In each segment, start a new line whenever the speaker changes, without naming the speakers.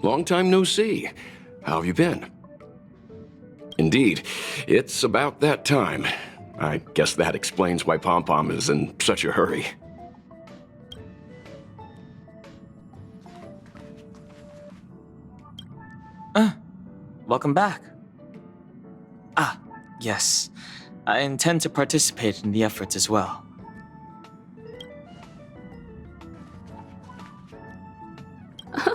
Long time no see. How have you been? Indeed, it's about that time. I guess that explains why Pom-Pom is in such a hurry.
Welcome back. Yes. I intend to participate in the efforts as well.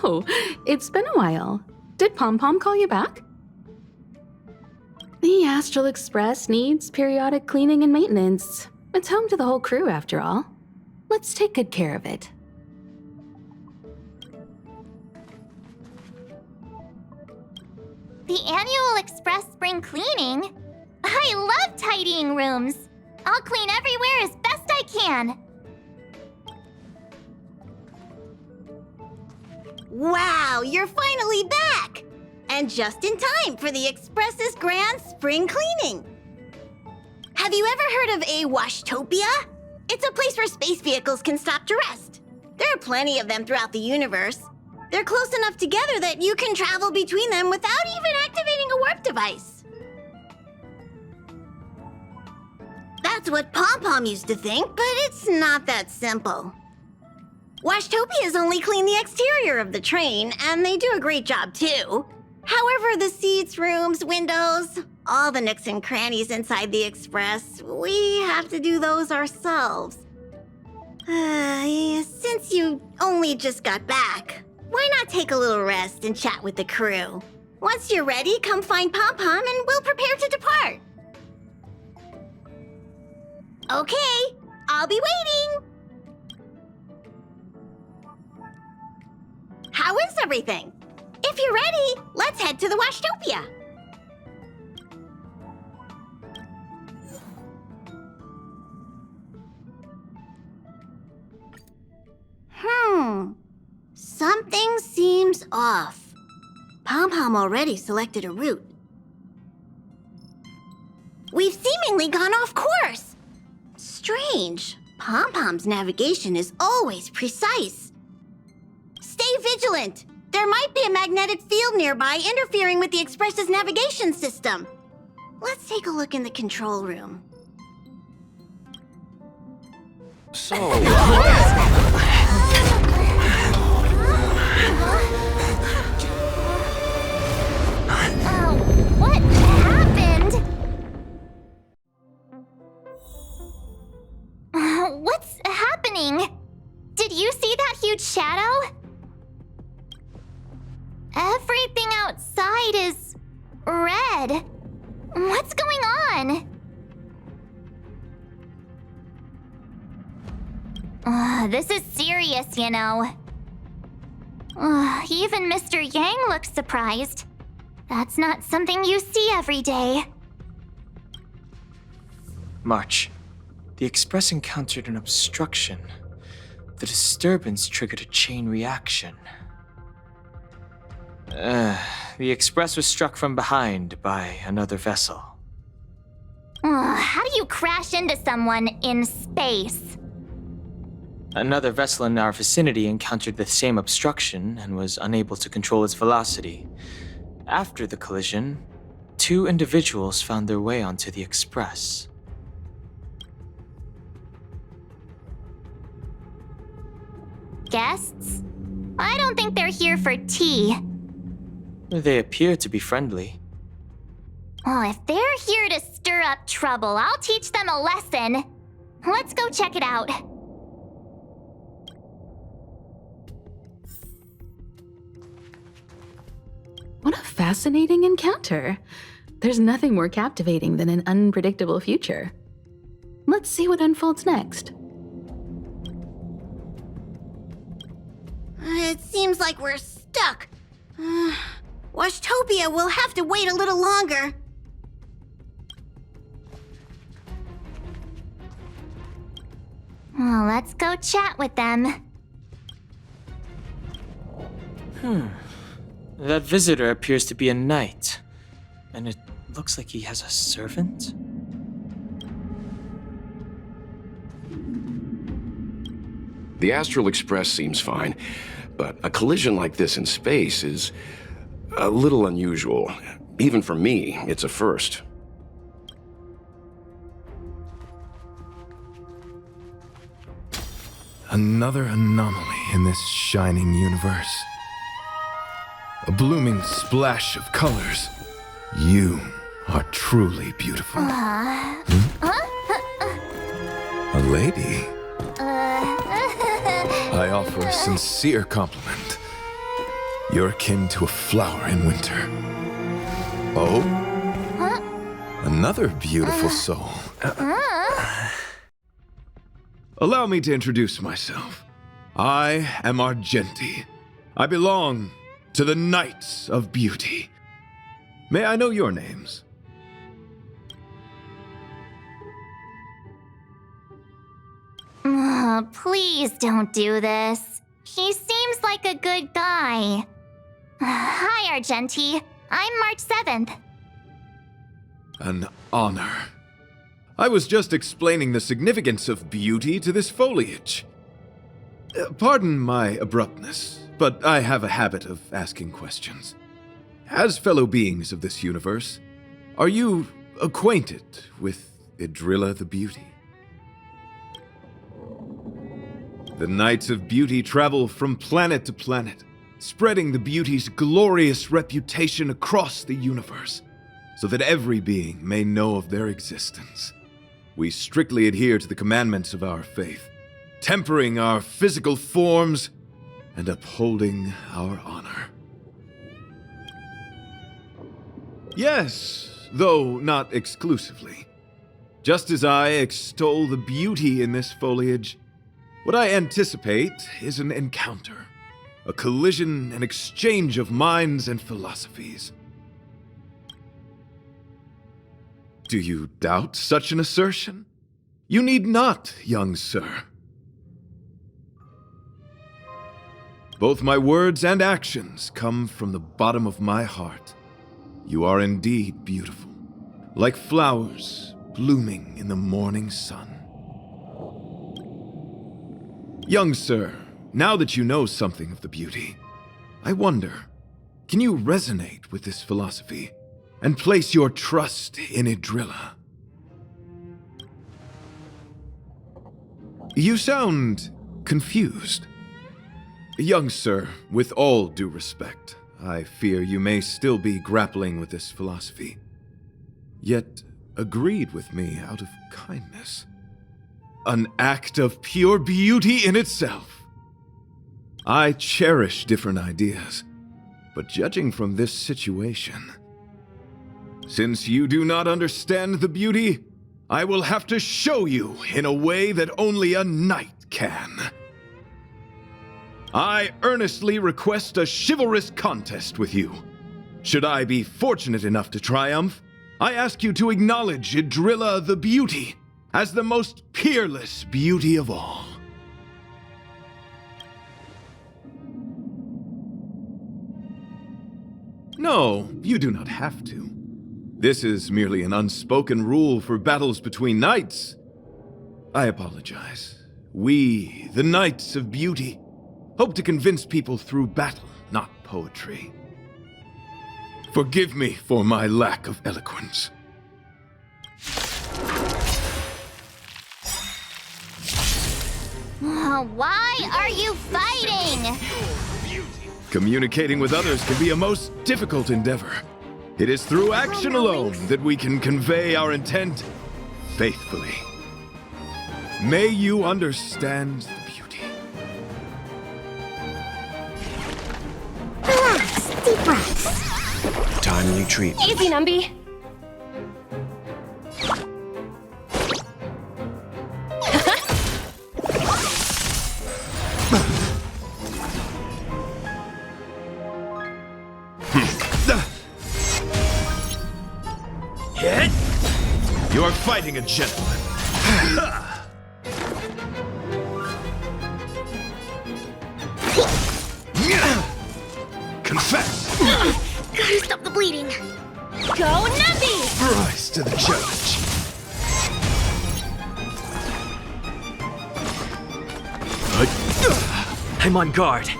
Oh, it's been a while. Did Pom-Pom call you back? The Astral Express needs periodic cleaning and maintenance. It's home to the whole crew, after all. Let's take good care of it.
The annual Express spring cleaning? I love tidying rooms. I'll clean everywhere as best I can.
Wow, you're finally back! And just in time for the Express's grand spring cleaning. Have you ever heard of a Washtopia? It's a place where space vehicles can stop to rest. There are plenty of them throughout the universe. They're close enough together that you can travel between them without even activating a warp device. That's what Pom-Pom used to think, but it's not that simple. Washtopias only clean the exterior of the train, and they do a great job too. However, the seats, rooms, windows, all the nooks and crannies inside the Express, we have to do those ourselves. Since you only just got back, why not take a little rest and chat with the crew? Once you're ready, come find Pom-Pom and we'll prepare to depart. Okay, I'll be waiting. How is everything? If you're ready, let's head to the Washtopia. Something seems off. Pom-Pom already selected a route. We've seemingly gone off course. Strange. Pom-Pom's navigation is always precise. Stay vigilant. There might be a magnetic field nearby interfering with the Express's navigation system. Let's take a look in the control room.
So,
What happened? What's happening? Did you see that huge shadow? Everything outside is red. What's going on? This is serious, you know. Even Mr. Yang looks surprised. That's not something you see every day.
March. The Express encountered an obstruction. The disturbance triggered a chain reaction. The Express was struck from behind by another vessel.
How do you crash into someone in space?
Another vessel in our vicinity encountered the same obstruction and was unable to control its velocity. After the collision, 2 individuals found their way onto the Express.
Guests? I don't think they're here for tea.
They appear to be friendly.
If they're here to stir up trouble, I'll teach them a lesson. Let's go check it out.
What a fascinating encounter. There's nothing more captivating than an unpredictable future. Let's see what unfolds next.
It seems like we're stuck. Washtopia will have to wait a little longer.
Well, let's go chat with them.
That visitor appears to be a knight. And it looks like he has a servant?
The Astral Express seems fine, but a collision like this in space is a little unusual. Even for me, it's a first.
Another anomaly in this shining universe. A blooming splash of colors. You are truly beautiful. A lady? I offer a sincere compliment. You're akin to a flower in winter. Oh? Another beautiful soul. Allow me to introduce myself. I am Argenti. I belong to the Knights of Beauty. May I know your names?
Please don't do this. He seems like a good guy. Hi, Argenti. I'm March 7th.
An honor. I was just explaining the significance of beauty to this foliage. Pardon my abruptness, but I have a habit of asking questions. As fellow beings of this universe, are you acquainted with Idrilla the Beauty? The Knights of Beauty travel from planet to planet, spreading the beauty's glorious reputation across the universe, so that every being may know of their existence. We strictly adhere to the commandments of our faith, tempering our physical forms and upholding our honor. Yes, though not exclusively. Just as I extol the beauty in this foliage, what I anticipate is an encounter, a collision and exchange of minds and philosophies. Do you doubt such an assertion? You need not, young sir. Both my words and actions come from the bottom of my heart. You are indeed beautiful, like flowers blooming in the morning sun. Young sir, now that you know something of the beauty, I wonder, can you resonate with this philosophy and place your trust in Idrilla? You sound confused. Young sir, with all due respect, I fear you may still be grappling with this philosophy, yet agreed with me out of kindness. An act of pure beauty in itself. I cherish different ideas, but judging from this situation, since you do not understand the beauty, I will have to show you in a way that only a knight can. I earnestly request a chivalrous contest with you. Should I be fortunate enough to triumph, I ask you to acknowledge Idrilla the Beauty as the most peerless beauty of all. No, you do not have to. This is merely an unspoken rule for battles between knights. I apologize. We, the Knights of Beauty, hope to convince people through battle, not poetry. Forgive me for my lack of eloquence.
Why are you fighting?
Communicating with others can be a most difficult endeavor. It is through action alone that we can convey our intent faithfully. May you understand the beauty.
Relax, deep breaths.
Timely treat.
Easy, Numby.
You are fighting a gentleman. Confess!
Gotta stop the bleeding. Go Nebby!
Rise to the challenge.
I'm on guard.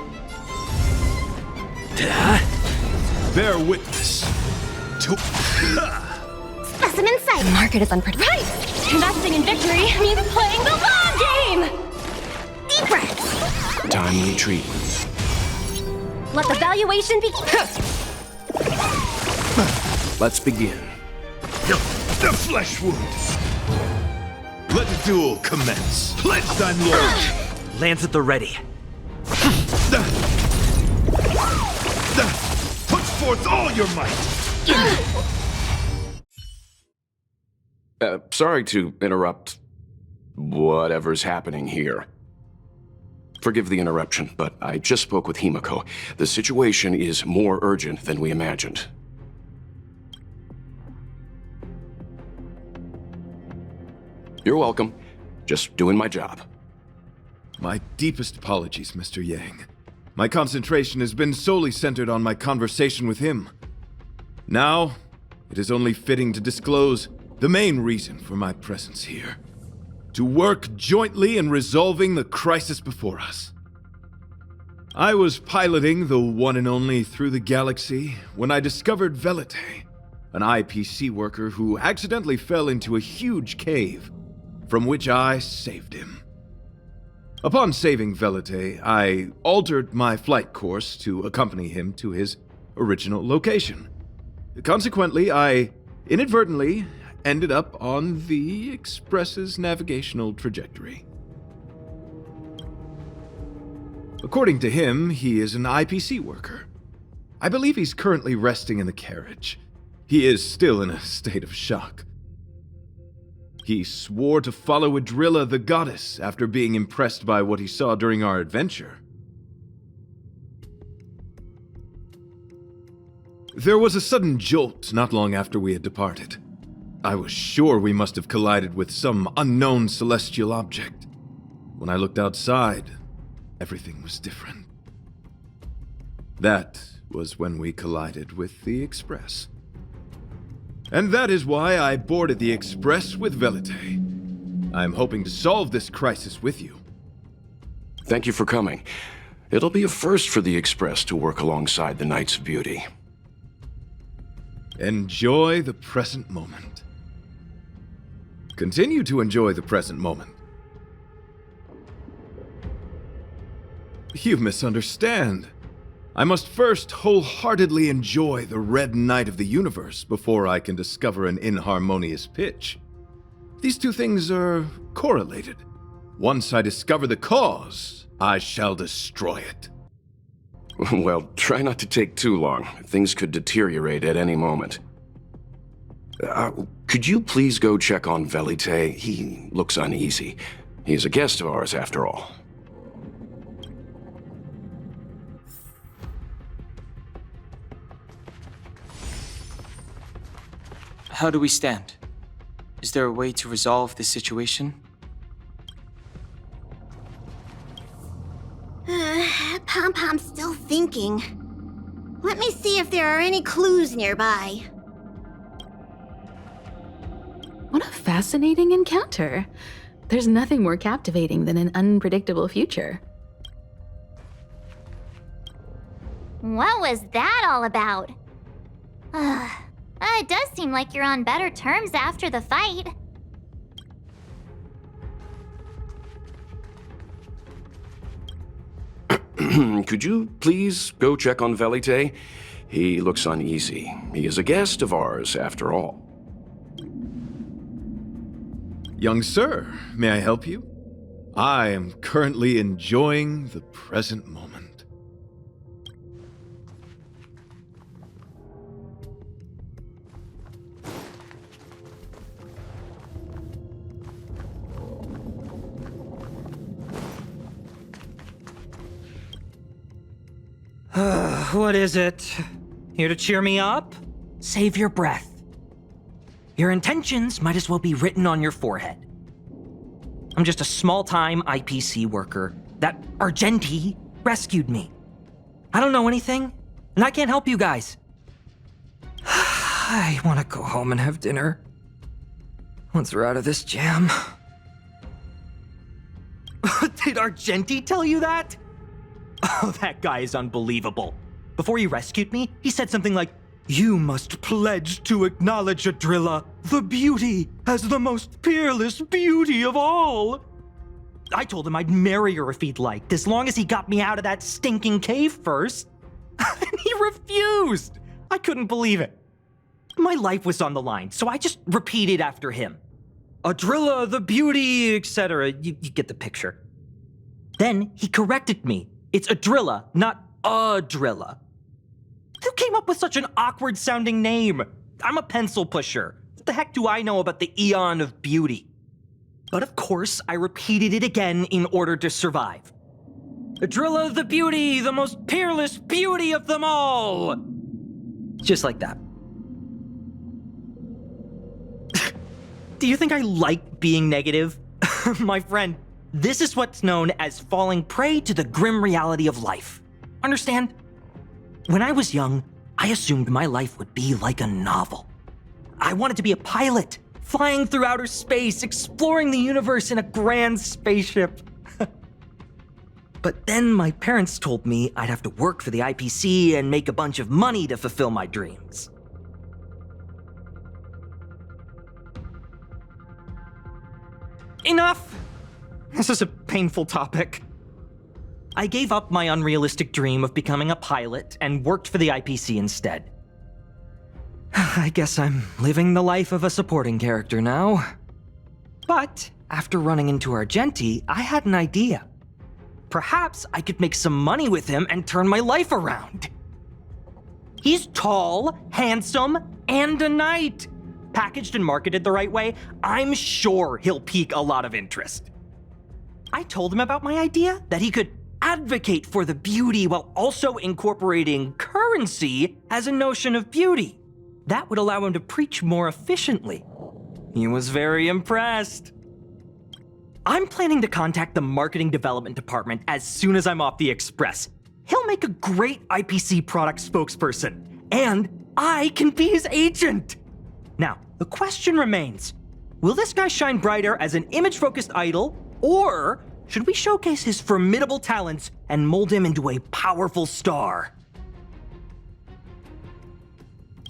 Bear witness to...
Specimen sight. The market is unpredictable. Right! Investing in victory means playing the long game! Deep breaths.
Timely treatment.
Let the valuation be...
Let's begin.
The flesh wound. Let the duel commence. Pledge thine loyalty.
Lands at the ready.
Put forth all your might.
Sorry to interrupt whatever's happening here. Forgive the interruption, but I just spoke with Himiko. The situation is more urgent than we imagined. You're welcome. Just doing my job.
My deepest apologies, Mr. Yang. My concentration has been solely centered on my conversation with him. Now, it is only fitting to disclose the main reason for my presence here. To work jointly in resolving the crisis before us. I was piloting the one and only Through the Galaxy when I discovered Velite, an IPC worker who accidentally fell into a huge cave, from which I saved him. Upon saving Velite, I altered my flight course to accompany him to his original location. Consequently, I inadvertently ended up on the Express's navigational trajectory. According to him, he is an IPC worker. I believe he's currently resting in the carriage. He is still in a state of shock. He swore to follow Adrilla the goddess after being impressed by what he saw during our adventure. There was a sudden jolt not long after we had departed. I was sure we must have collided with some unknown celestial object. When I looked outside, everything was different. That was when we collided with the Express. And that is why I boarded the Express with Velite. I'm hoping to solve this crisis with you.
Thank you for coming. It'll be a first for the Express to work alongside the Knights of Beauty.
Enjoy the present moment. Continue to enjoy the present moment. You misunderstand. I must first wholeheartedly enjoy the Red Knight of the Universe before I can discover an inharmonious pitch. These two things are correlated. Once I discover the cause, I shall destroy it.
Well, try not to take too long. Things could deteriorate at any moment. Could you please go check on Velite? He looks uneasy. He's a guest of ours, after all.
How do we stand? Is there a way to resolve this situation?
Pom-Pom's still thinking. Let me see if there are any clues nearby.
What a fascinating encounter. There's nothing more captivating than an unpredictable future.
What was that all about? It does seem like you're on better terms after the fight.
Could you please go check on Velite? He looks uneasy. He is a guest of ours, after all.
Young sir, may I help you? I am currently enjoying the present moment.
What is it? Here to cheer me up? Save your breath. Your intentions might as well be written on your forehead. I'm just a small-time IPC worker. That Argenti rescued me. I don't know anything, and I can't help you guys. I want to go home and have dinner. Once we're out of this jam. Did Argenti tell you that? Oh, that guy is unbelievable. Before he rescued me, he said something like, "You must pledge to acknowledge Adrilla, the beauty, as the most peerless beauty of all." I told him I'd marry her if he'd liked, as long as he got me out of that stinking cave first. And he refused. I couldn't believe it. My life was on the line, so I just repeated after him. Adrilla, the beauty, etc. You get the picture. Then he corrected me. It's Adrilla, not Adrilla. Who came up with such an awkward-sounding name? I'm a pencil pusher. What the heck do I know about the Eon of Beauty? But of course, I repeated it again in order to survive. Adrilla the beauty, the most peerless beauty of them all! Just like that. Do you think I like being negative? My friend, this is what's known as falling prey to the grim reality of life. Understand? When I was young, I assumed my life would be like a novel. I wanted to be a pilot, flying through outer space, exploring the universe in a grand spaceship. But then my parents told me I'd have to work for the IPC and make a bunch of money to fulfill my dreams. Enough! This is a painful topic. I gave up my unrealistic dream of becoming a pilot and worked for the IPC instead. I guess I'm living the life of a supporting character now. But after running into Argenti, I had an idea. Perhaps I could make some money with him and turn my life around. He's tall, handsome, and a knight. Packaged and marketed the right way, I'm sure he'll pique a lot of interest. I told him about my idea, that he could advocate for the beauty while also incorporating currency as a notion of beauty. That would allow him to preach more efficiently. He was very impressed. I'm planning to contact the marketing development department as soon as I'm off the express. He'll make a great IPC product spokesperson, and I can be his agent. Now, the question remains, will this guy shine brighter as an image-focused idol, or should we showcase his formidable talents and mold him into a powerful star?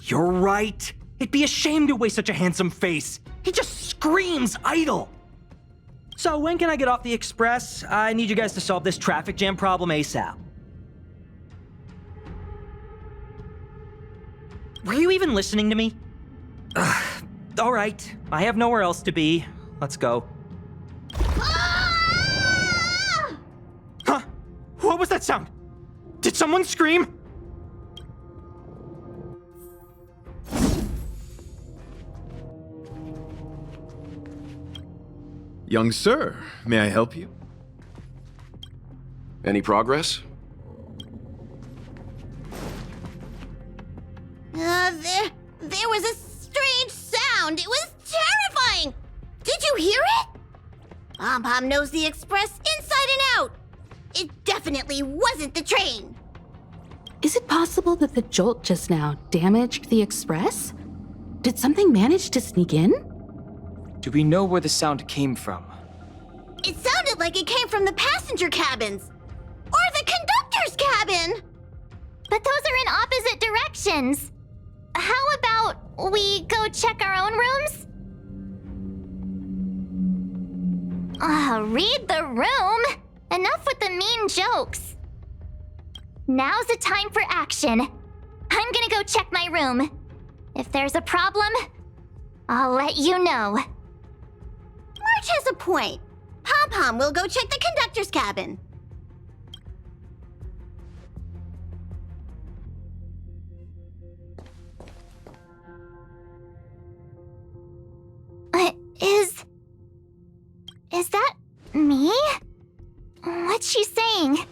You're right. It'd be a shame to waste such a handsome face. He just screams idol. So when can I get off the express? I need you guys to solve this traffic jam problem ASAP. Were you even listening to me? All right, I have nowhere else to be. Let's go.
Ah!
Huh? What was that sound? Did someone scream?
Young sir, may I help you?
Any progress?
There was a strange sound. It was terrifying. Did you hear it? Pom-Pom knows the express inside and out. It definitely wasn't the train.
Is it possible that the jolt just now damaged the express? Did something manage to sneak in?
Do we know where the sound came from?
It sounded like it came from the passenger cabins. Or the conductor's cabin.
But those are in opposite directions. How about we go check our own rooms? Read the room. Enough with the mean jokes. Now's the time for action. I'm gonna go check my room. If there's a problem, I'll let you know.
March has a point. Pom-Pom will go check the conductor's cabin.
Is that me? What's she saying?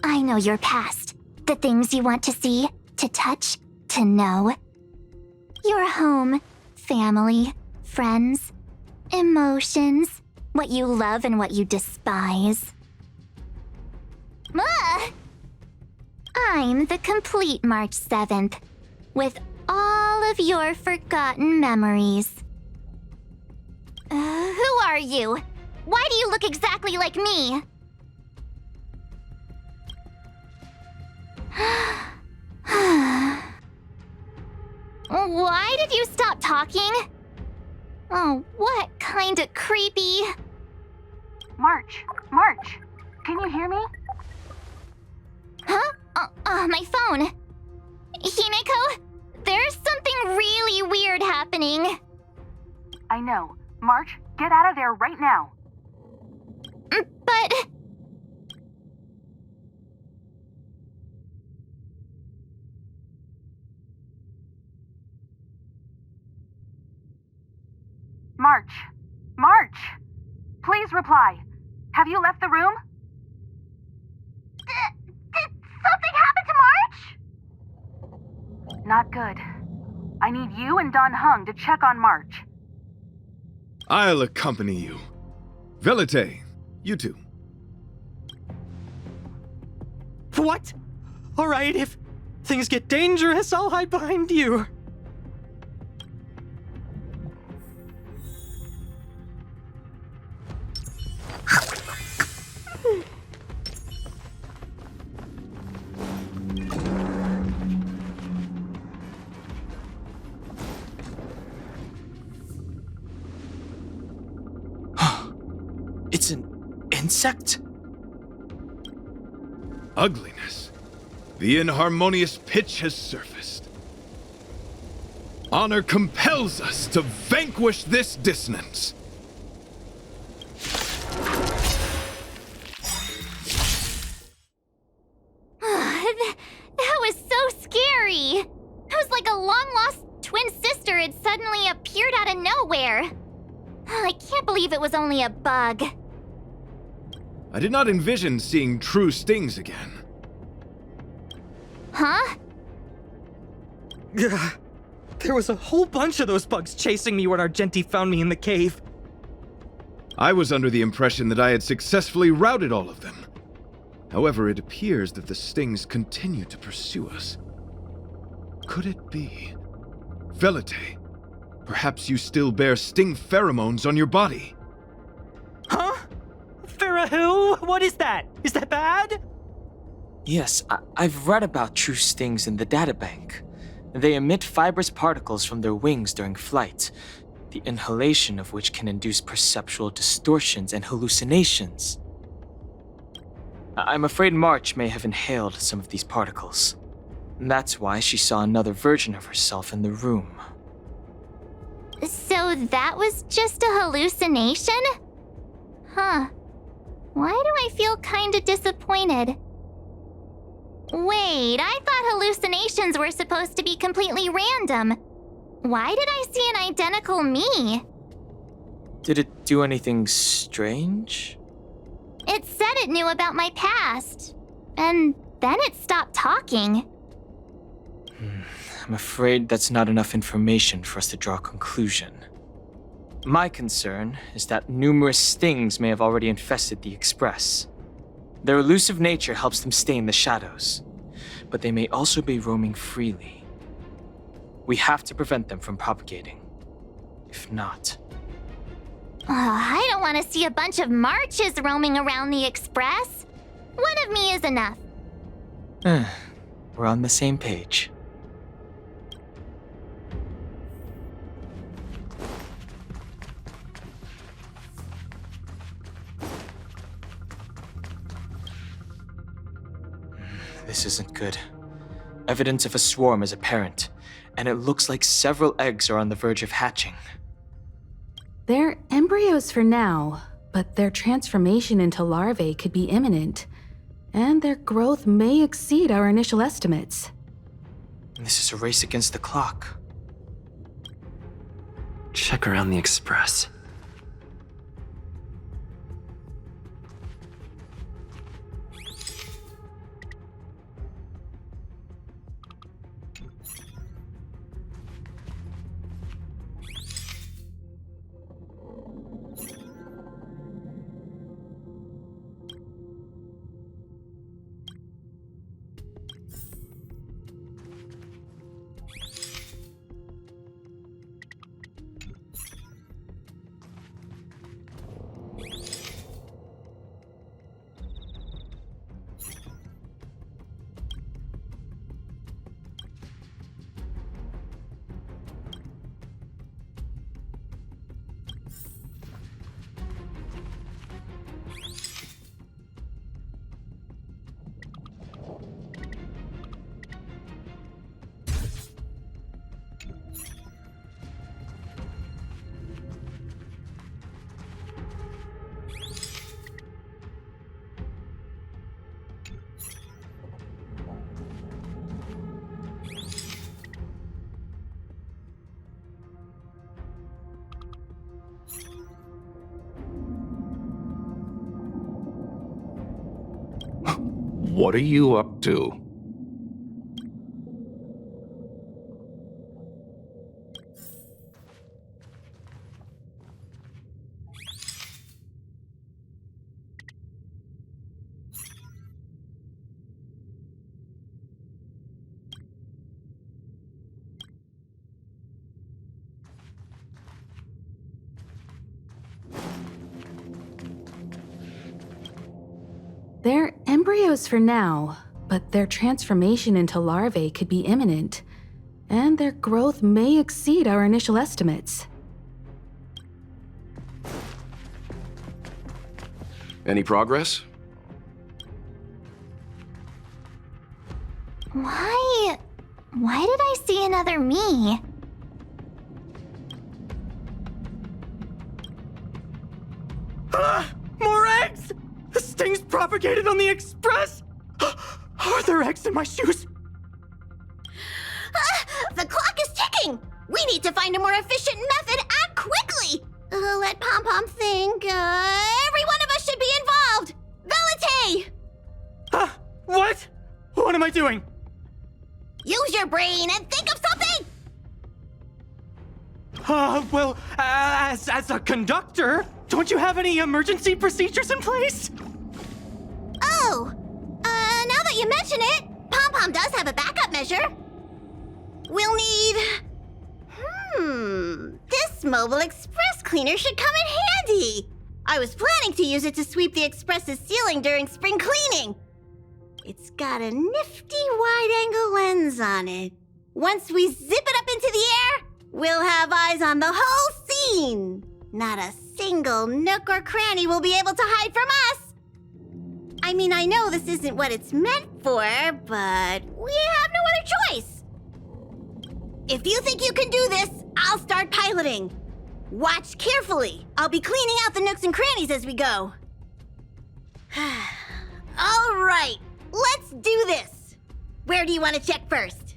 I know your past. The the things you want to see, to touch, to know. Your home, family, friends, emotions, what you love and what you despise. I'm the complete March 7th, with all of your forgotten memories. Who are you? Why do you look exactly like me? Why did you stop talking? Oh, what kind of creepy...
March, can you hear me?
Huh? My phone. Himeko, there's something really weird happening.
I know. March, get out of there right now.
But...
March! Please reply. Have you left the room?
Did something happen to March?
Not good. I need you and Don Hung to check on March.
I'll accompany you. Velite, you two.
What? Alright, if things get dangerous, I'll hide behind you.
It's an insect?
Ugliness. The inharmonious pitch has surfaced. Honor compels us to vanquish this dissonance.
That was so scary. It was like a long-lost twin sister had suddenly appeared out of nowhere. I can't believe it was only a bug.
I did not envision seeing true stings again.
Huh?
There was a whole bunch of those bugs chasing me when Argenti found me in the cave.
I was under the impression that I had successfully routed all of them. However, it appears that the stings continue to pursue us. Could it be? Velite, perhaps you still bear sting pheromones on your body.
Huh? Farah, what is that? Is that bad?
Yes, I've read about true stings in the databank. They emit fibrous particles from their wings during flight, the inhalation of which can induce perceptual distortions and hallucinations. I'm afraid March may have inhaled some of these particles. That's why she saw another version of herself in the room.
So that was just a hallucination? Huh. Why do I feel kinda disappointed? Wait, I thought hallucinations were supposed to be completely random. Why did I see an identical me?
Did it do anything strange?
It said it knew about my past. And then it stopped talking.
I'm afraid that's not enough information for us to draw a conclusion. My concern is that numerous stings may have already infested the Express. Their elusive nature helps them stay in the shadows, but they may also be roaming freely. We have to prevent them from propagating. If not...
I don't want to see a bunch of Marches roaming around the Express. One of me is enough.
We're on the same page. This isn't good. Evidence of a swarm is apparent, and it looks like several eggs are on the verge of hatching.
They're embryos for now, but their transformation into larvae could be imminent, and their growth may exceed our initial estimates.
This is a race against the clock.
Check around the Express.
What are you up to?
They're embryos for now, but their transformation into larvae could be imminent, and their growth may exceed our initial estimates.
Any progress?
Why did I see another me?
More eggs! The sting's propagated on the express! Are there eggs in my shoes?
The clock is ticking! We need to find a more efficient method. Act quickly! Let Pom Pom think. Every one of us should be involved! Valete!
What? What am I doing?
Use your brain and think of something!
Well, as a conductor, don't you have any emergency procedures in place?
Oh! Now that you mention it, Pom Pom does have a backup measure. We'll need... This mobile express cleaner should come in handy. I was planning to use it to sweep the express's ceiling during spring cleaning. It's got a nifty wide-angle lens on it. Once we zip it up into the air, we'll have eyes on the whole scene. Not a single nook or cranny will be able to hide from us. I mean, I know this isn't what it's meant for, but we have no other choice. If you think you can do this, I'll start piloting. Watch carefully. I'll be cleaning out the nooks and crannies as we go. All right, let's do this. Where do you want to check first?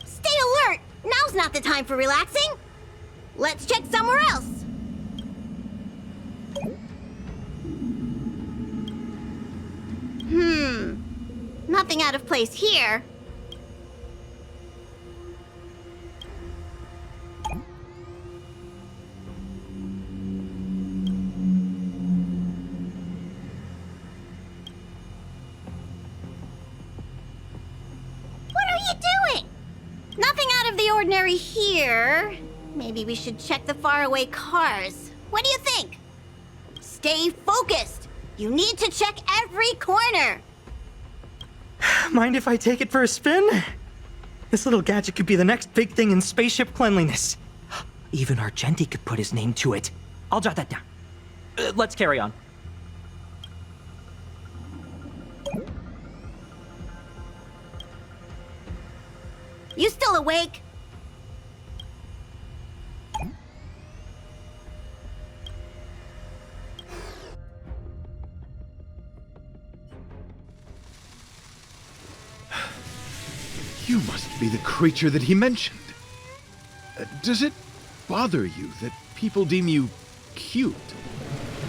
Stay alert! Now's not the time for relaxing. Let's check somewhere else. Nothing out of place here. What are you doing? Nothing out of the ordinary here. Maybe we should check the faraway cars. What do you think? Stay focused. You need to check every corner.
Mind if I take it for a spin? This little gadget could be the next big thing in spaceship cleanliness. Even Argenti could put his name to it. I'll jot that down. Let's carry on.
You still awake?
You must be the creature that he mentioned. Does it bother you that people deem you cute?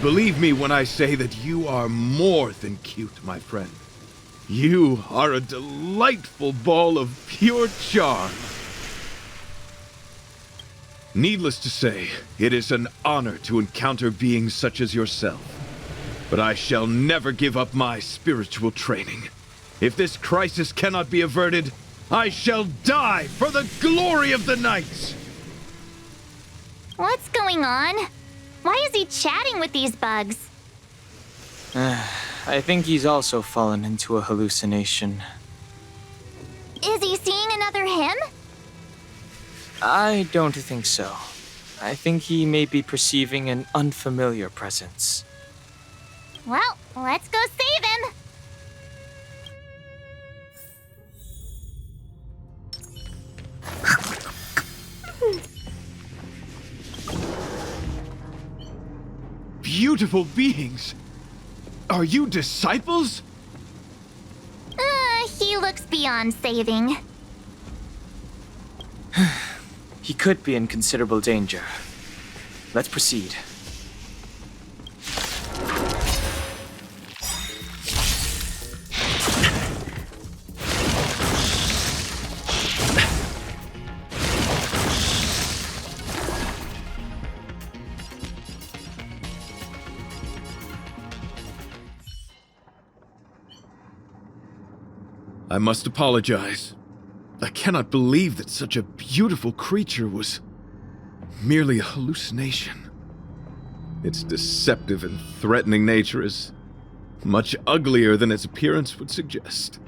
Believe me when I say that you are more than cute, my friend. You are a delightful ball of pure charm. Needless to say, it is an honor to encounter beings such as yourself. But I shall never give up my spiritual training. If this crisis cannot be averted, I shall die for the glory of the Knights!
What's going on? Why is he chatting with these bugs?
I think he's also fallen into a hallucination.
Is he seeing another him?
I don't think so. I think he may be perceiving an unfamiliar presence.
Well, let's go save him.
Beautiful beings! Are you disciples?
He looks beyond saving.
He could be in considerable danger. Let's proceed.
I must apologize. I cannot believe that such a beautiful creature was merely a hallucination. Its deceptive and threatening nature is much uglier than its appearance would suggest.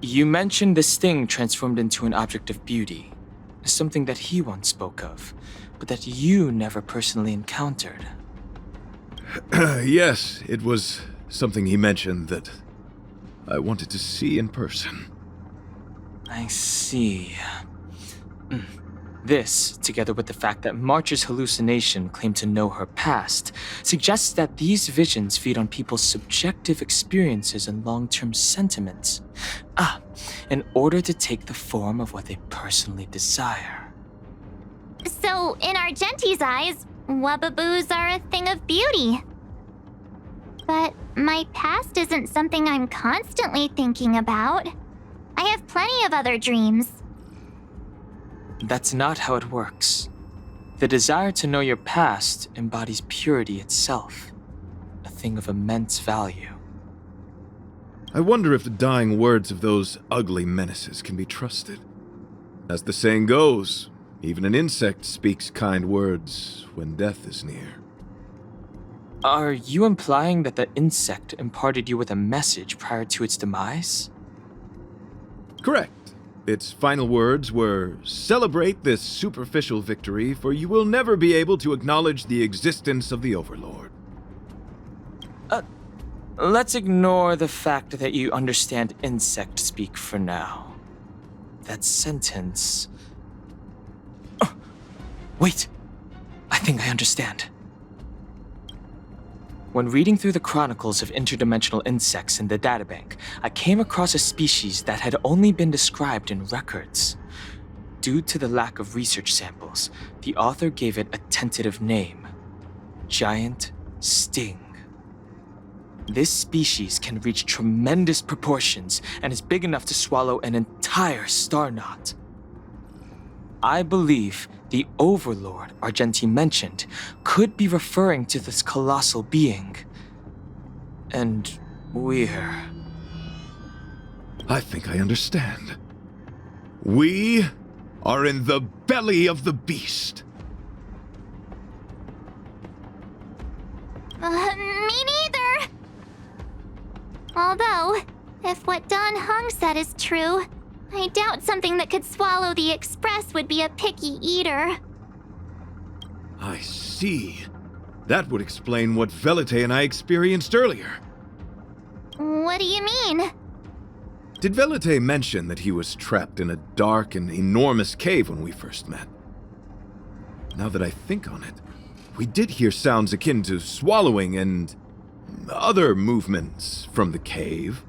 You mentioned this thing transformed into an object of beauty, something that he once spoke of, but that you never personally encountered.
Yes, it was something he mentioned that I wanted to see in person.
I see. This, together with the fact that March's hallucination claimed to know her past, suggests that these visions feed on people's subjective experiences and long-term sentiments. In order to take the form of what they personally desire.
So, in Argenti's eyes, Wubbaboos are a thing of beauty. But my past isn't something I'm constantly thinking about. I have plenty of other dreams.
That's not how it works. The desire to know your past embodies purity itself, a thing of immense value.
I wonder if the dying words of those ugly menaces can be trusted. As the saying goes, even an insect speaks kind words when death is near.
Are you implying that the insect imparted you with a message prior to its demise?
Correct. Its final words were, "Celebrate this superficial victory, for you will never be able to acknowledge the existence of the Overlord."
Let's ignore the fact that you understand insect speak for now. That sentence... Wait! I think I understand. When reading through the chronicles of interdimensional insects in the databank, I came across a species that had only been described in records. Due to the lack of research samples, the author gave it a tentative name: Giant Sting. This species can reach tremendous proportions and is big enough to swallow an entire star knot. I believe the Overlord Argenti mentioned could be referring to this colossal being. And we're...
I think I understand. We are in the belly of the beast.
Me neither. Although, if what Don Hung said is true, I doubt something that could swallow the Express would be a picky eater.
I see. That would explain what Velite and I experienced earlier.
What do you mean?
Did Velite mention that he was trapped in a dark and enormous cave when we first met? Now that I think on it, we did hear sounds akin to swallowing and other movements from the cave.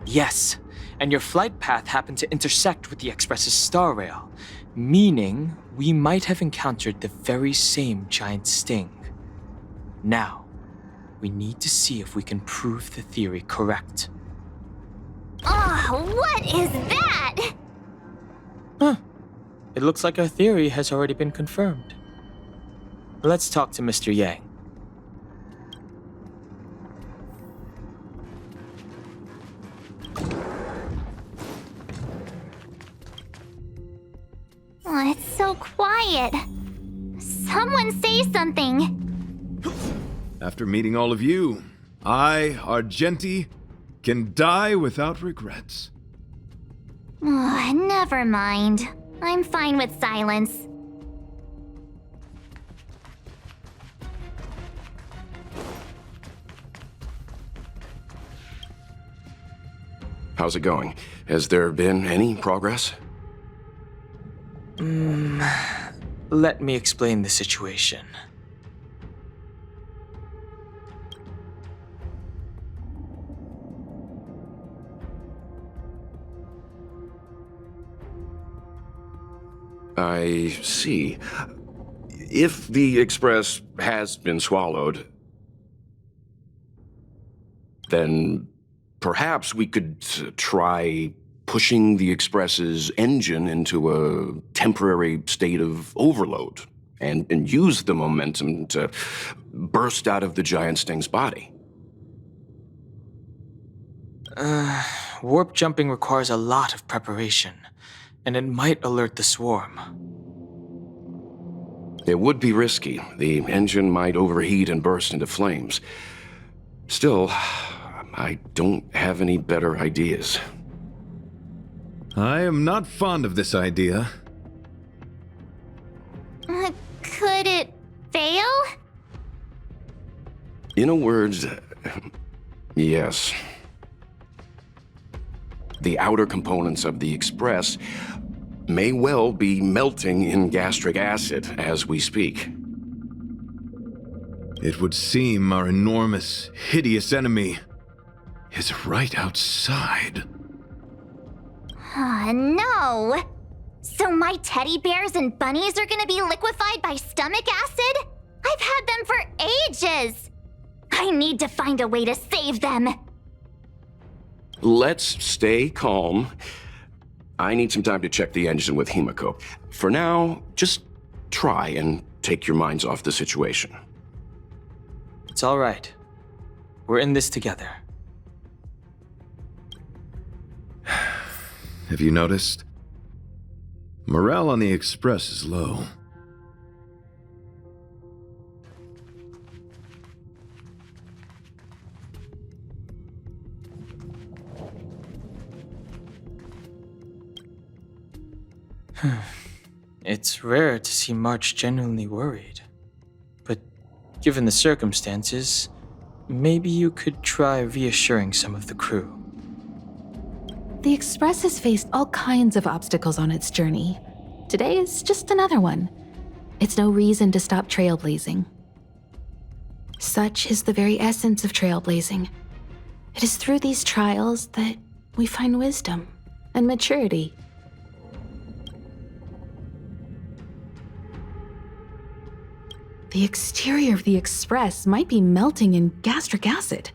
Yes, and your flight path happened to intersect with the Express's star rail, meaning we might have encountered the very same giant sting. Now, we need to see if we can prove the theory correct.
Oh, what is that?
It looks like our theory has already been confirmed. Let's talk to Mr. Yang.
Oh, it's so quiet. Someone say something.
After meeting all of you, I, Argenti, can die without regrets.
Oh, never mind. I'm fine with silence.
How's it going? Has there been any progress?
Let me explain the situation.
I see. If the Express has been swallowed, then perhaps we could try pushing the Express's engine into a temporary state of overload and use the momentum to burst out of the giant Sting's body.
Warp jumping requires a lot of preparation, and it might alert the swarm.
It would be risky. The engine might overheat and burst into flames. Still, I don't have any better ideas.
I am not fond of this idea.
Could it fail?
In a word, yes. The outer components of the Express may well be melting in gastric acid as we speak.
It would seem our enormous, hideous enemy is right outside.
No! So my teddy bears and bunnies are gonna be liquefied by stomach acid? I've had them for ages! I need to find a way to save them!
Let's stay calm. I need some time to check the engine with Himiko. For now, just try and take your minds off the situation.
It's all right. We're in this together.
Have you noticed? Morale on the Express is low.
It's rare to see March genuinely worried. But given the circumstances, maybe you could try reassuring some of the crew.
The Express has faced all kinds of obstacles on its journey. Today is just another one. It's no reason to stop trailblazing. Such is the very essence of trailblazing. It is through these trials that we find wisdom and maturity. The exterior of the Express might be melting in gastric acid.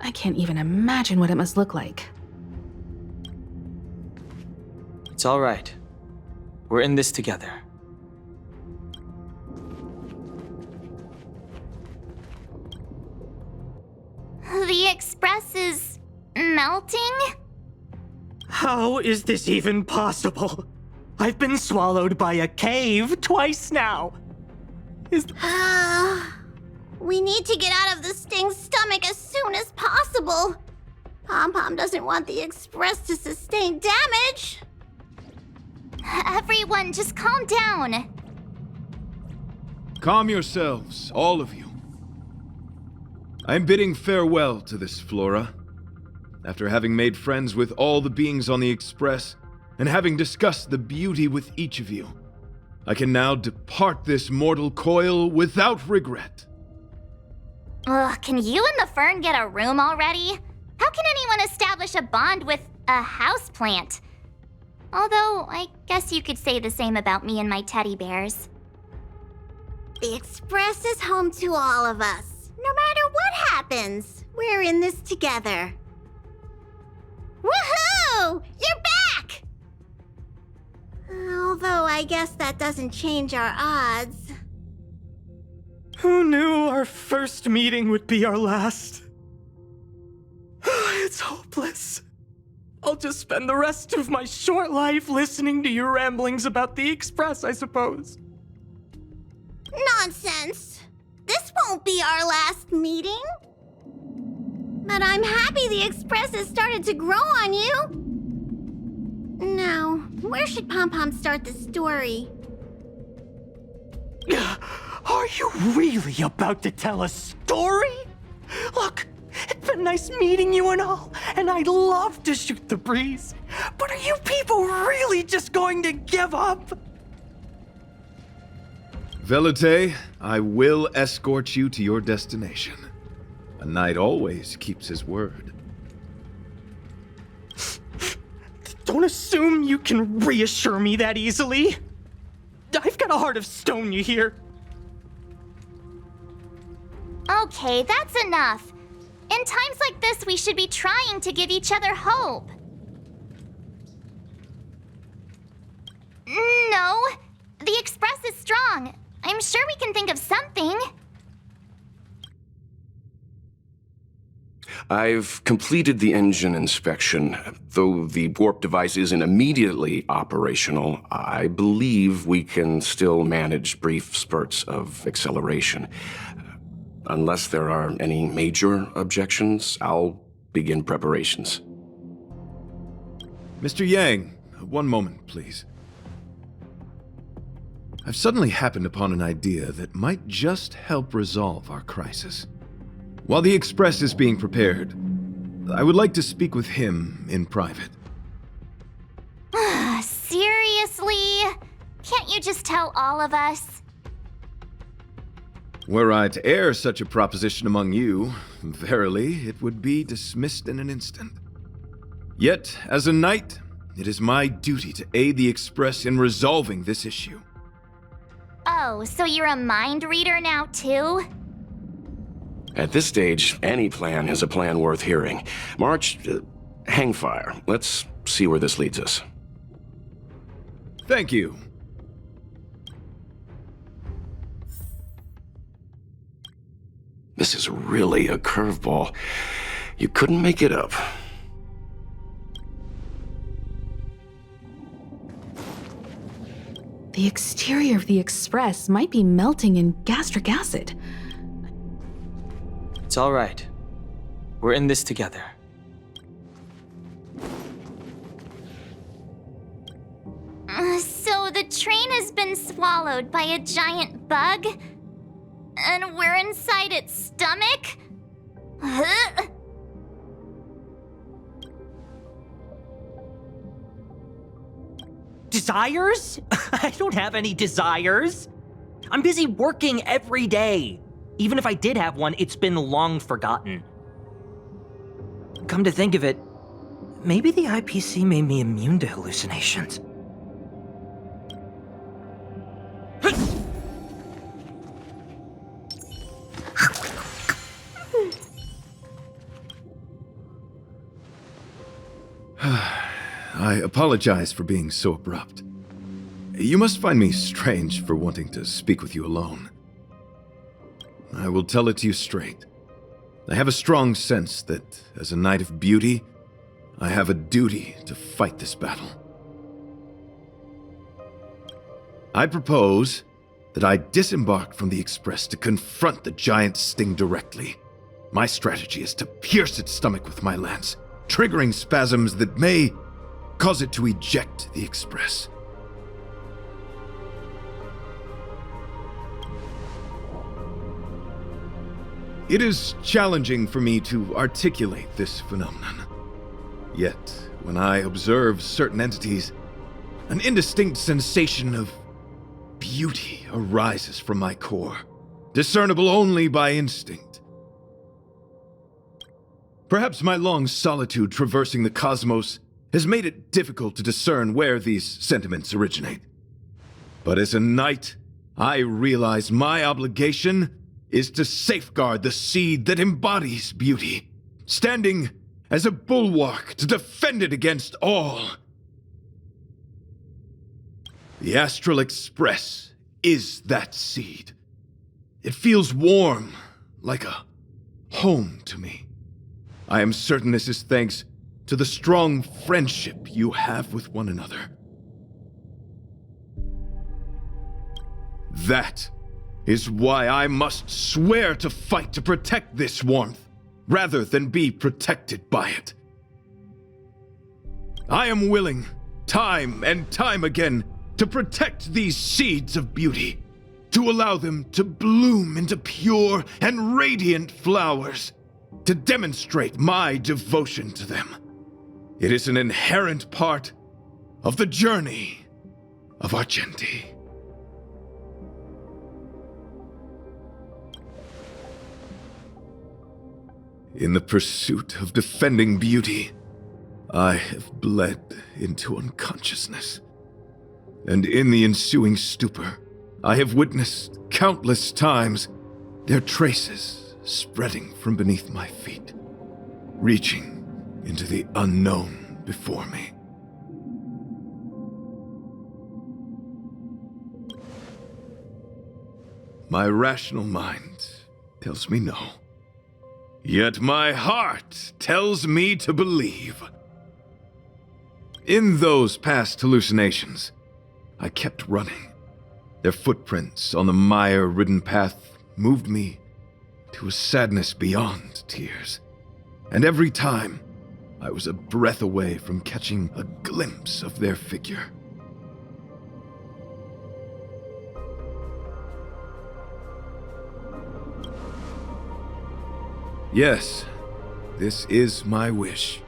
I can't even imagine what it must look like.
It's all right. We're in this together.
The Express is melting?
How is this even possible? I've been swallowed by a cave twice now.
We need to get out of the Sting's stomach as soon as possible. Pom-Pom doesn't want the Express to sustain damage.
Everyone, just calm down.
Calm yourselves, all of you. I'm bidding farewell to this Flora. After having made friends with all the beings on the Express, and having discussed the beauty with each of you, I can now depart this mortal coil without regret.
Ugh, can you and the Fern get a room already? How can anyone establish a bond with a houseplant? Although, I guess you could say the same about me and my teddy bears.
The Express is home to all of us. No matter what happens, we're in this together. Woohoo! You're back! Although I guess that doesn't change our odds.
Who knew our first meeting would be our last? It's hopeless. I'll just spend the rest of my short life listening to your ramblings about the Express, I suppose.
Nonsense. This won't be our last meeting. But I'm happy the Express has started to grow on you. Now, where should Pom-Pom start the story?
Are you really about to tell a story? Look, it's been nice meeting you and all, and I'd love to shoot the breeze. But are you people really just going to give up?
Velite, I will escort you to your destination. A knight always keeps his word.
Don't assume you can reassure me that easily. got a heart of stone, you hear?
Okay, that's enough. In times like this, we should be trying to give each other hope. No, the Express is strong. I'm sure we can think of something.
I've completed the engine inspection. Though the warp device isn't immediately operational, I believe we can still manage brief spurts of acceleration. Unless there are any major objections, I'll begin preparations.
Mr. Yang, one moment, please. I've suddenly happened upon an idea that might just help resolve our crisis. While the Express is being prepared, I would like to speak with him in private.
Seriously? Can't you just tell all of us?
Were I to air such a proposition among you, verily, it would be dismissed in an instant. Yet, as a knight, it is my duty to aid the Express in resolving this issue.
Oh, so you're a mind reader now, too?
At this stage, any plan is a plan worth hearing. March, hang fire. Let's see where this leads us.
Thank you.
This is really a curveball. You couldn't make it up.
The exterior of the Express might be melting in gastric acid.
It's all right. We're in this together.
So the train has been swallowed by a giant bug? And we're inside its stomach? Huh?
Desires? I don't have any desires. I'm busy working every day. Even if I did have one, it's been long forgotten. Come to think of it, maybe the IPC made me immune to hallucinations.
I apologize for being so abrupt. You must find me strange for wanting to speak with you alone. I will tell it to you straight. I have a strong sense that, as a knight of beauty, I have a duty to fight this battle. I propose that I disembark from the Express to confront the giant sting directly. My strategy is to pierce its stomach with my lance, triggering spasms that may cause it to eject the Express. It is challenging for me to articulate this phenomenon. Yet, when I observe certain entities, an indistinct sensation of beauty arises from my core, discernible only by instinct. Perhaps my long solitude traversing the cosmos has made it difficult to discern where these sentiments originate. But as a knight, I realize my obligation is to safeguard the seed that embodies beauty, standing as a bulwark to defend it against all. The Astral Express is that seed. It feels warm, like a home to me. I am certain this is thanks to the strong friendship you have with one another. That is why I must swear to fight to protect this warmth, rather than be protected by it. I am willing, time and time again, to protect these seeds of beauty, to allow them to bloom into pure and radiant flowers, to demonstrate my devotion to them. It is an inherent part of the journey of Argenti. In the pursuit of defending beauty, I have bled into unconsciousness. And in the ensuing stupor, I have witnessed countless times their traces spreading from beneath my feet, reaching into the unknown before me. My rational mind tells me no. Yet my heart tells me to believe. In those past hallucinations, I kept running. Their footprints on the mire-ridden path moved me to a sadness beyond tears. And every time, I was a breath away from catching a glimpse of their figure. Yes, this is my wish.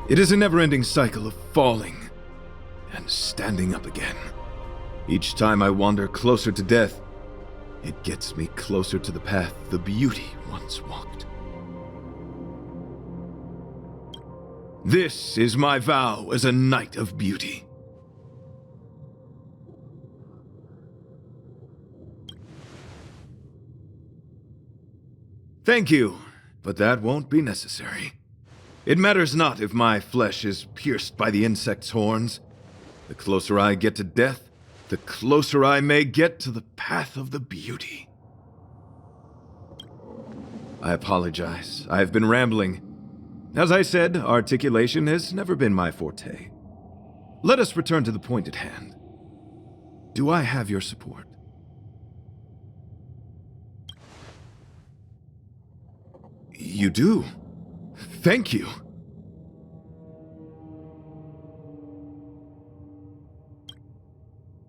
It is a never-ending cycle of falling and standing up again. Each time I wander closer to death, it gets me closer to the path the beauty once walked. This is my vow as a knight of beauty. Thank you, but that won't be necessary. It matters not if my flesh is pierced by the insect's horns. The closer I get to death, the closer I may get to the path of the beauty. I apologize. I have been rambling. As I said, articulation has never been my forte. Let us return to the point at hand. Do I have your support? You do? Thank you.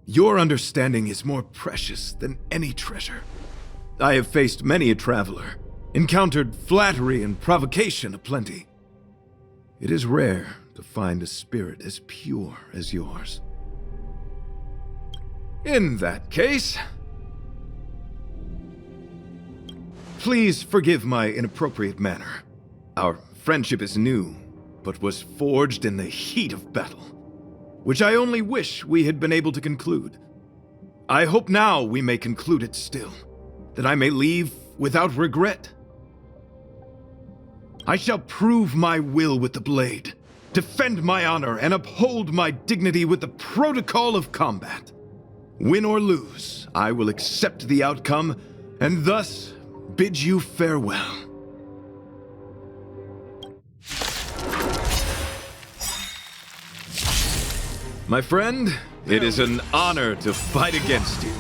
Your understanding is more precious than any treasure. I have faced many a traveler, encountered flattery and provocation aplenty. It is rare to find a spirit as pure as yours. In that case, please forgive my inappropriate manner. Our friendship is new, but was forged in the heat of battle, which I only wish we had been able to conclude. I hope now we may conclude it still, that I may leave without regret. I shall prove my will with the blade, defend my honor, and uphold my dignity with the protocol of combat. Win or lose, I will accept the outcome, and thus bid you farewell. My friend, it is an honor to fight against you.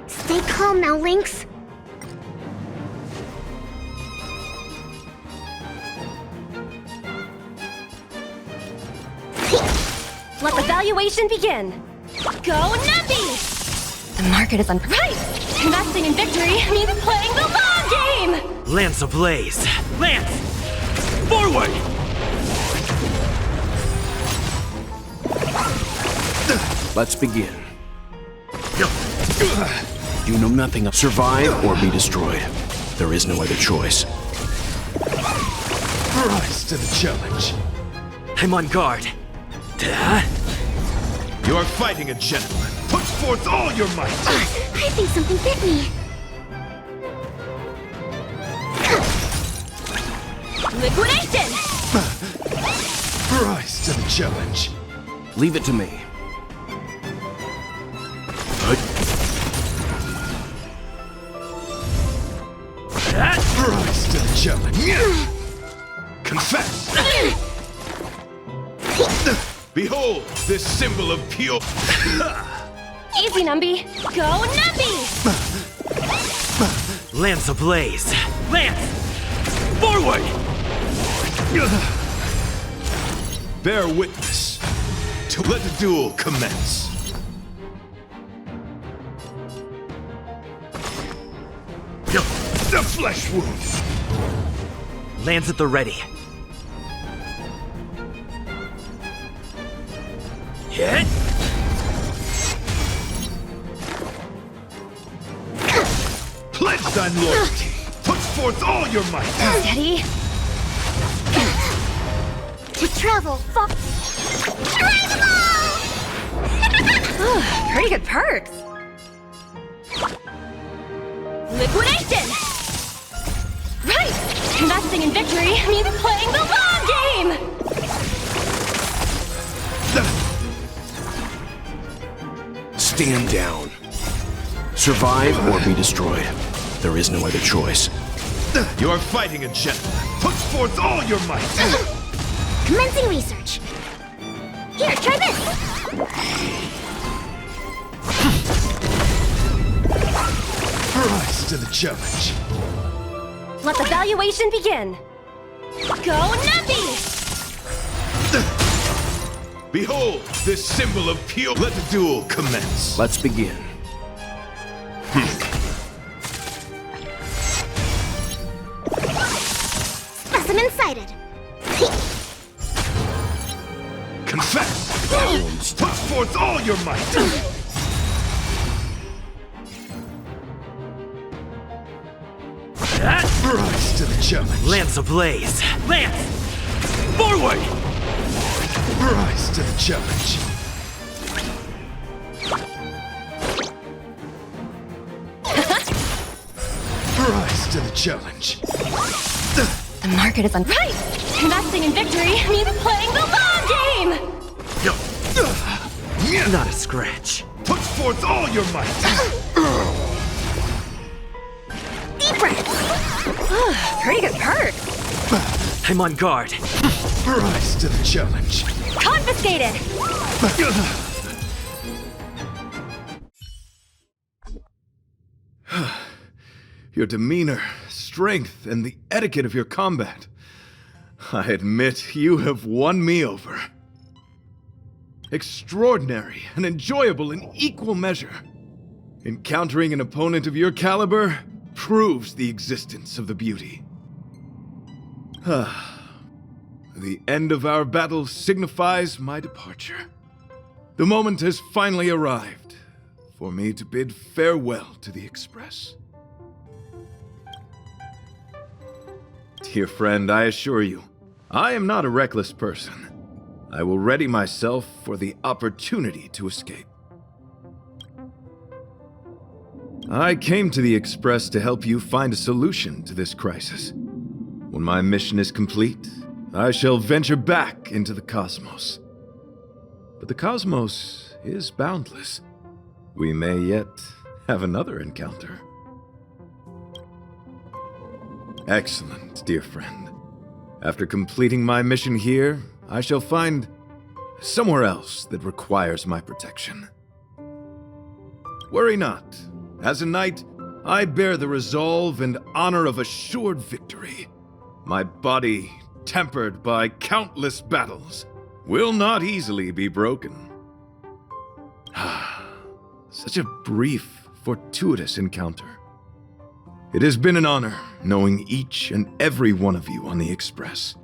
Stay calm now, Lynx.
Let the valuation begin. Go Nuppy! The market is unpriced. Investing in victory means playing the long game!
Lance ablaze! Lance! Forward!
Let's begin. You know nothing of survive or be destroyed. There is no other choice.
Rise to the challenge.
I'm on guard.
You are fighting a gentleman. Put forth all your might.
I think something bit me.
Liquidation!
Rise to the challenge.
Leave it to me.
Rise to the challenge. Confess. Behold this symbol of pure.
Easy, Numby. Go Nuppy!
Lance ablaze! Lance! Forward!
Bear witness to let the duel commence. The flesh wound.
Lance at the ready. Hit!
Pledge thine loyalty. Put forth all your might.
Steady.
To travel, Try them all!
Pretty good perks. Liquidation! Right! Investing in victory means playing the long game!
Stand down. Survive or be destroyed. There is no other choice.
You are fighting a gentleman. Put forth all your might.
Commencing research. Here, try this!
Rise to the challenge.
Let the valuation begin. Go Numpy!
Behold, this symbol of pure. Let the duel commence.
Let's begin.
Specimen sighted.
Confess! Put forth all your might! Rise to the challenge.
Lance ablaze. Lance! Forward!
Rise to the challenge. Rise to the challenge.
The market is on. Right! Investing in victory means playing the long game!
Not a scratch.
Put forth all your might!
Deep breath.
Pretty good perks.
I'm on guard.
Rise to the challenge.
Confiscated!
Your demeanor, strength, and the etiquette of your combat. I admit you have won me over. Extraordinary and enjoyable in equal measure. Encountering an opponent of your caliber proves the existence of the beauty. The end of our battle signifies my departure. The moment has finally arrived for me to bid farewell to the Express. Dear friend, I assure you, I am not a reckless person. I will ready myself for the opportunity to escape. I came to the Express to help you find a solution to this crisis. When my mission is complete, I shall venture back into the cosmos. But the cosmos is boundless. We may yet have another encounter. Excellent, dear friend. After completing my mission here, I shall find somewhere else that requires my protection. Worry not. As a knight, I bear the resolve and honor of assured victory. My body, tempered by countless battles, will not easily be broken. Such a brief, fortuitous encounter. It has been an honor knowing each and every one of you on the Express.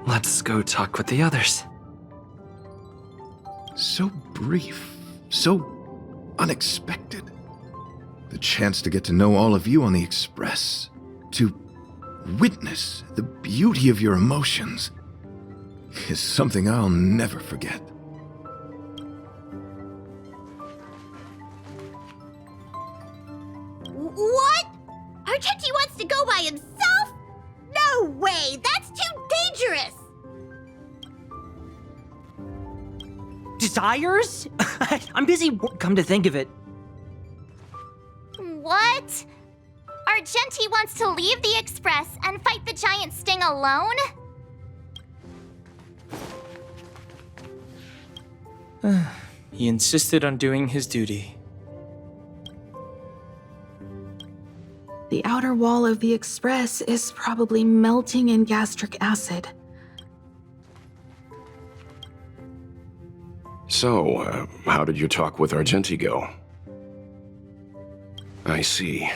Let's go talk with the others.
So brief, so unexpected. The chance to get to know all of you on the Express, to witness the beauty of your emotions, is something I'll never forget.
What? Argenti wants to go by himself? No way! That's too dangerous!
Desires? I'm busy. Come to think of it.
What? Argenti wants to leave the Express and fight the giant Sting alone?
He insisted on doing his duty.
The outer wall of the Express is probably melting in gastric acid.
So, how did your talk with Argenti go? I see.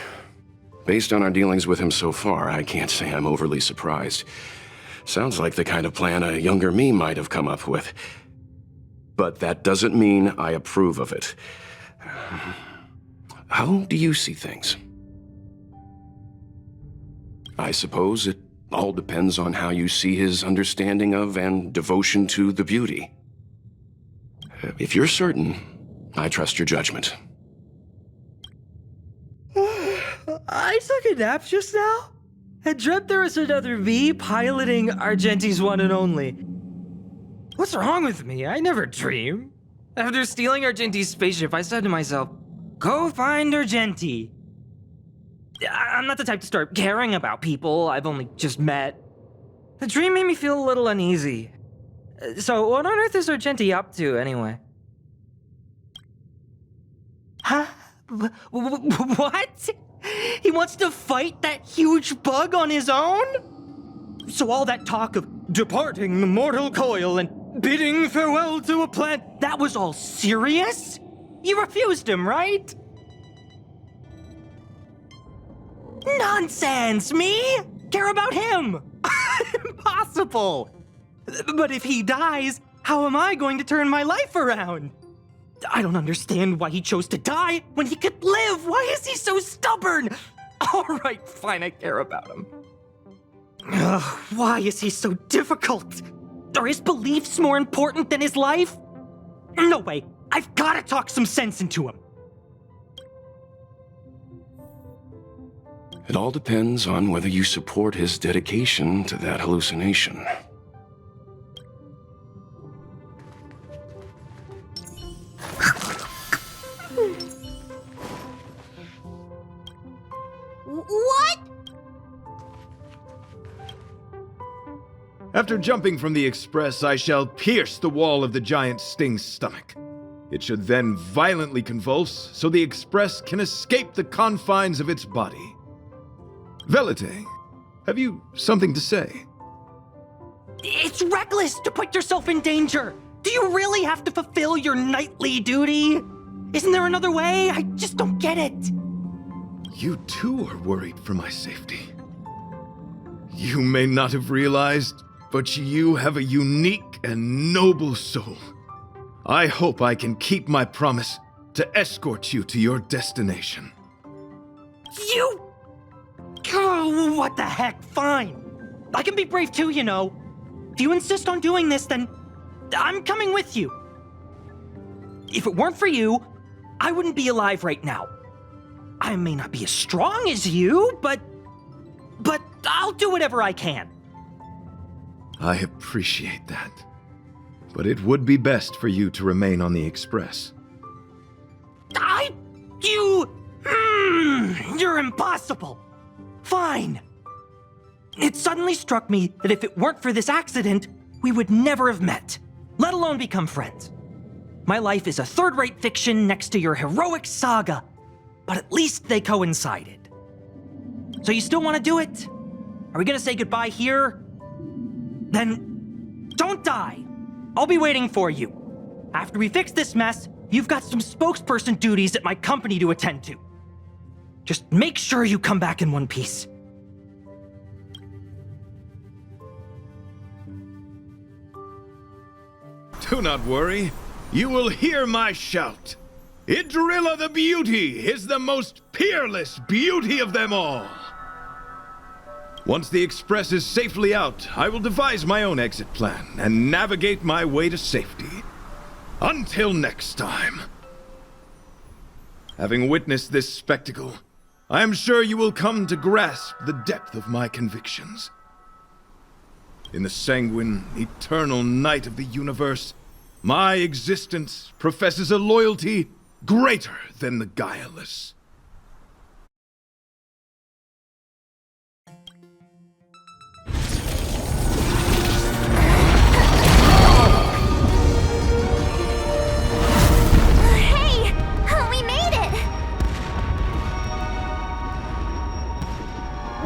Based on our dealings with him so far, I can't say I'm overly surprised. Sounds like the kind of plan a younger me might have come up with. But that doesn't mean I approve of it. How do you see things? I suppose it all depends on how you see his understanding of and devotion to the beauty. If you're certain, I trust your judgment.
I took a nap just now and dreamt there was another me piloting Argenti's one and only. What's wrong with me? I never dream. After stealing Argenti's spaceship, I said to myself, go find Argenti. I'm not the type to start caring about people I've only just met. The dream made me feel a little uneasy. So what on earth is Argenti up to, anyway? Huh? What? He wants to fight that huge bug on his own? So all that talk of departing the mortal coil and bidding farewell to a planet, that was all serious? You refused him, right? Nonsense! Me? Care about him? Impossible! But if he dies, how am I going to turn my life around? I don't understand why he chose to die when he could live. Why is he so stubborn? All right, fine, I care about him. Ugh, why is he so difficult? Are his beliefs more important than his life? No way. I've got to talk some sense into him.
It all depends on whether you support his dedication to that hallucination.
What?
After jumping from the express, I shall pierce the wall of the giant sting's stomach. It should then violently convulse so the express can escape the confines of its body. Velite, have you something to say?
It's reckless to put yourself in danger. Do you really have to fulfill your nightly duty? Isn't there another way? I just don't get it.
You too are worried for my safety. You may not have realized, but you have a unique and noble soul. I hope I can keep my promise to escort you to your destination.
You... Oh, what the heck? Fine. I can be brave too, you know. If you insist on doing this, then I'm coming with you. If it weren't for you, I wouldn't be alive right now. I may not be as strong as you, but I'll do whatever I can.
I appreciate that. But it would be best for you to remain on the Express.
You're impossible. Fine. It suddenly struck me that if it weren't for this accident, we would never have met, let alone become friends. My life is a third-rate fiction next to your heroic saga, but at least they coincided. So you still want to do it? Are we gonna say goodbye here? Then don't die. I'll be waiting for you. After we fix this mess, you've got some spokesperson duties at my company to attend to. Just make sure you come back in one piece.
Do not worry. You will hear my shout. Idrilla the Beauty is the most peerless beauty of them all. Once the Express is safely out, I will devise my own exit plan and navigate my way to safety. Until next time. Having witnessed this spectacle, I am sure you will come to grasp the depth of my convictions. In the sanguine, eternal night of the universe, my existence professes a loyalty greater than the guileless.
Hey! We made it!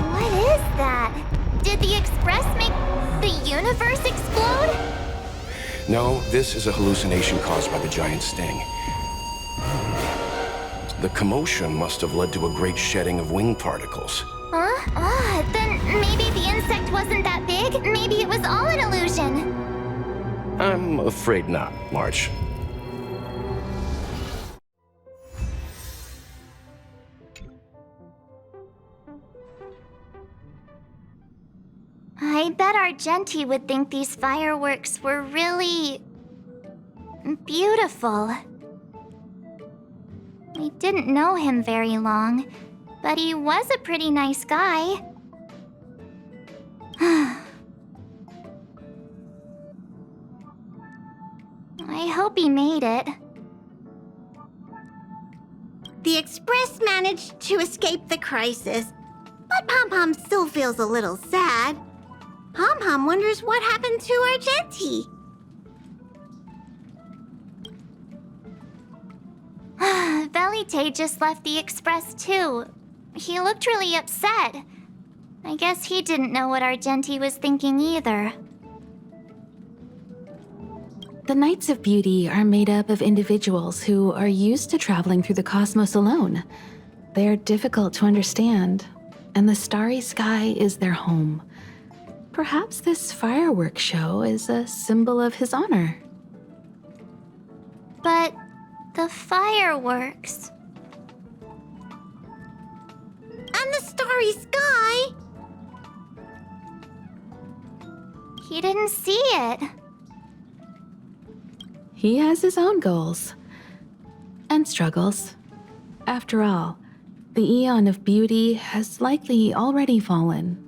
What is that? Did the Express make the universe explode?
No, this is a hallucination caused by the giant sting. The commotion must have led to a great shedding of wing particles.
Huh? Then maybe the insect wasn't that big. Maybe it was all an illusion.
I'm afraid not, March.
I bet Argenti would think these fireworks were really beautiful. We didn't know him very long, but he was a pretty nice guy. I hope he made it.
The Express managed to escape the crisis, but Pom-Pom still feels a little sad. Pom-Pom wonders what happened to Argenti.
Velite just left the Express too. He looked really upset. I guess he didn't know what Argenti was thinking either.
The Knights of Beauty are made up of individuals who are used to traveling through the cosmos alone. They're difficult to understand, and the starry sky is their home. Perhaps this fireworks show is a symbol of his honor.
But the fireworks...
And the starry sky!
He didn't see it.
He has his own goals and struggles. After all, the Eon of Beauty has likely already fallen.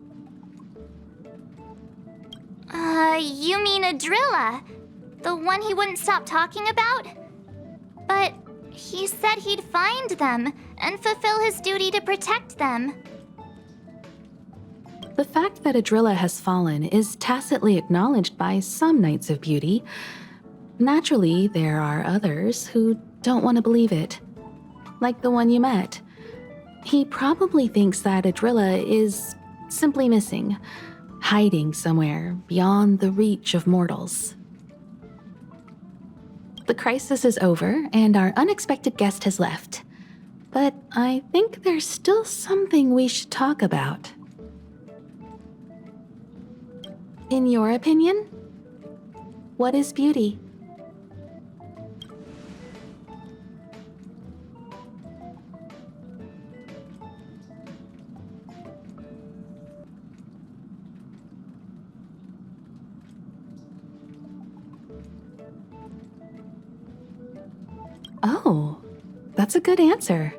You mean Adrilla? The one he wouldn't stop talking about? But he said he'd find them and fulfill his duty to protect them.
The fact that Adrilla has fallen is tacitly acknowledged by some Knights of Beauty. Naturally, there are others who don't want to believe it. Like the one you met. He probably thinks that Adrilla is simply missing, hiding somewhere beyond the reach of mortals. The crisis is over, and our unexpected guest has left. But I think there's still something we should talk about. In your opinion, what is beauty? Oh, that's a good answer.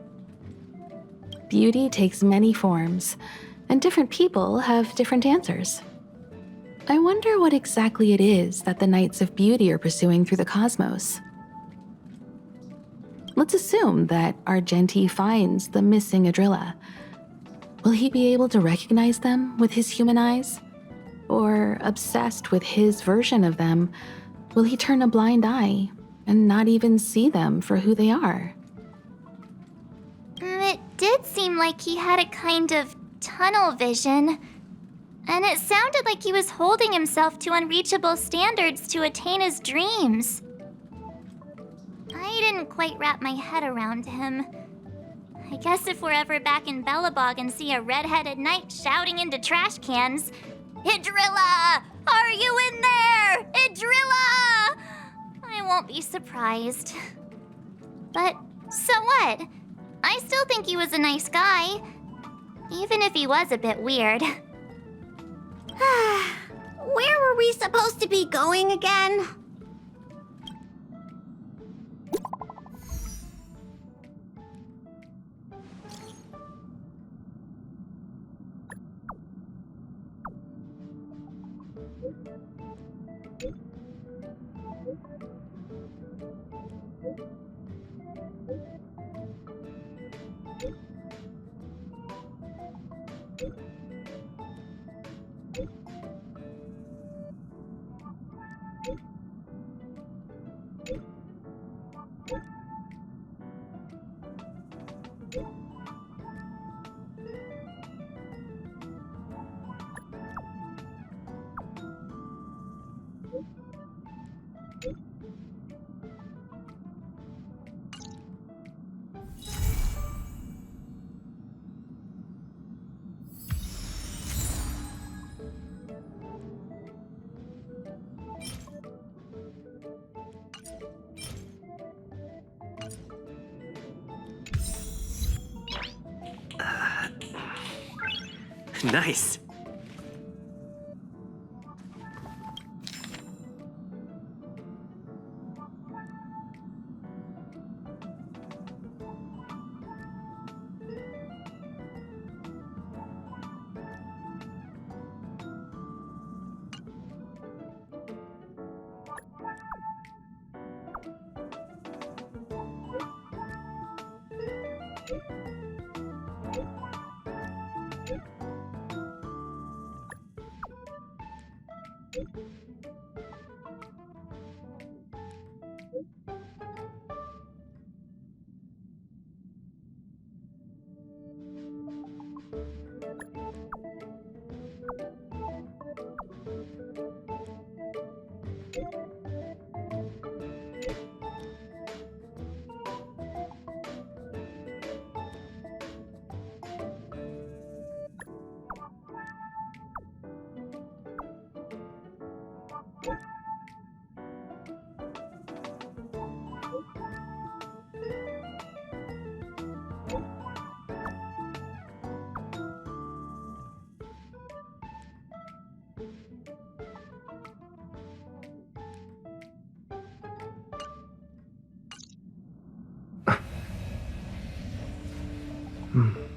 Beauty takes many forms, and different people have different answers. I wonder what exactly it is that the Knights of Beauty are pursuing through the cosmos. Let's assume that Argenti finds the missing Adrilla. Will he be able to recognize them with his human eyes? Or, obsessed with his version of them, will he turn a blind eye and not even see them for who they are?
It did seem like he had a kind of tunnel vision. And it sounded like he was holding himself to unreachable standards to attain his dreams. I didn't quite wrap my head around him. I guess if we're ever back in Bellabog and see a red-headed knight shouting into trash cans, "Idrilla! Are you in there? Idrilla!" I won't be surprised. But so what? I still think he was a nice guy, even if he was a bit weird.
Where were we supposed to be going again?
Nice.
Hmm.